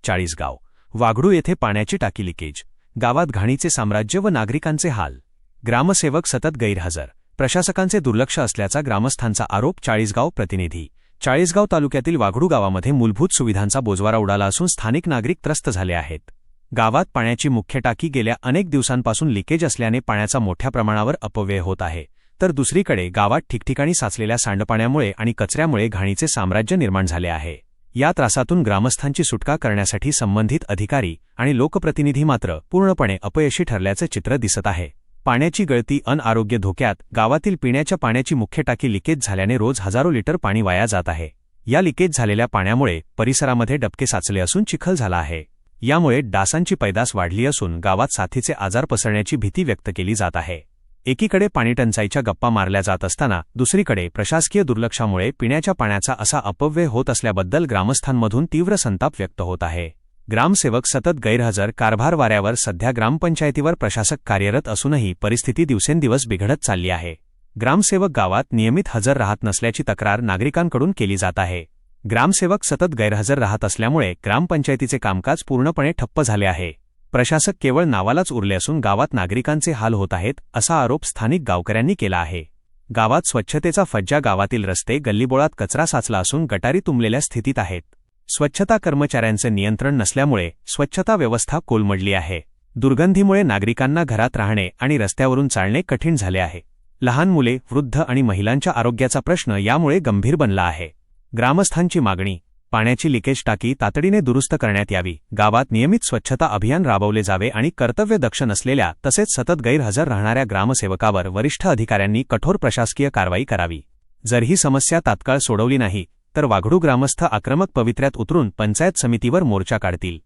चाळीसगाव वाघडू येथे पाण्याची टाकी लिकेज, गावात घाणीचे साम्राज्य व नागरिकांचे हाल, ग्रामसेवक सतत गैरहजर, प्रशासकांचे दुर्लक्ष असल्याचा ग्रामस्थांचा आरोप. चाळीसगाव प्रतिनिधी. चाळीसगाव तालुक्यातील वाघडू गावामध्ये मूलभूत सुविधांचा बोजवारा उडाला असून स्थानिक नागरिक त्रस्त झाले आहेत. गावात पाण्याची मुख्य टाकी गेल्या अनेक दिवसांपासून लिकेज असल्याने पाण्याचा मोठ्या प्रमाणावर अपव्यय होत आहे, तर दुसरीकडे गावात ठिकठिकाणी साचलेल्या सांडपाण्यामुळे आणि कचऱ्यामुळे घाणीचे साम्राज्य निर्माण झाले आहे. या त्रासातून ग्रामस्थांची सुटका करण्यासाठी संबंधित अधिकारी आणि लोकप्रतिनिधी मात्र पूर्णपणे अपयशी ठरल्याचे चित्र दिसत आहे. पाण्याची गळती अन आरोग्य धोक्यात. गावातील पिण्याच्या पाण्याची मुख्य टाकी लिकेज झाल्याने रोज हजारो लिटर पाणी वाया जात आहे. या लिकेज झालेल्या पाण्यामुळे परिसरामध्ये डबके साचले असून चिखल झाला आहे. यामुळे डासांची पैदास वाढली असून गावात साथीचे आजार पसरण्याची भीती व्यक्त केली जात आहे. एकीकडे पाणीटंचाईच्या गप्पा मारल्या जात असताना दुसरीकडे प्रशासकीय दुर्लक्षामुळे पिण्याच्या पाण्याचा असा अपव्यय होत असल्याबद्दल ग्रामस्थांमधून तीव्र संताप व्यक्त होत आहे. ग्रामसेवक सतत गैरहजर. कारभार वाऱ्यावर. सध्या ग्रामपंचायतीवर प्रशासक कार्यरत असूनही परिस्थिती दिवसेंदिवस बिघडत चालली आहे. ग्रामसेवक गावात नियमित हजर राहत नसल्याची तक्रार नागरिकांकडून केली जात आहे. ग्रामसेवक सतत गैरहजर राहत असल्यामुळे ग्रामपंचायतीचे कामकाज पूर्णपणे ठप्प झाले आहे. प्रशासक केवळ नावालाच उरले असून गावात नागरिकांचे हाल होत आहेत, असा आरोप स्थानिक गावकऱ्यांनी केला आहे. गावात स्वच्छतेचा फज्जा. गावातील रस्ते गल्लीबोळात कचरा साचला असून गटारी तुंबलेल्या स्थितीत आहेत. स्वच्छता कर्मचाऱ्यांचे नियंत्रण नसल्यामुळे स्वच्छता व्यवस्था कोलमडली आहे. दुर्गंधीमुळे नागरिकांना घरात राहणे आणि रस्त्यावरून चालणे कठीण झाले आहे. लहान मुले, वृद्ध आणि महिलांच्या आरोग्याचा प्रश्न यामुळे गंभीर बनला आहे. ग्रामस्थांची मागणी. पाण्याची लिकेज टाकी तातडीने दुरुस्त करण्यात यावी. गावात नियमित स्वच्छता अभियान राबवले जावे आणि कर्तव्य दक्ष नसलेल्या तसेच सतत गैरहजर राहणाऱ्या ग्रामसेवकावर वरिष्ठ अधिकाऱ्यांनी कठोर प्रशासकीय कारवाई करावी. जर ही समस्या तात्काळ सोडवली नाही तर वाघडू ग्रामस्थ आक्रमक पवित्र्यात उतरून पंचायत समितीवर मोर्चा काढतील.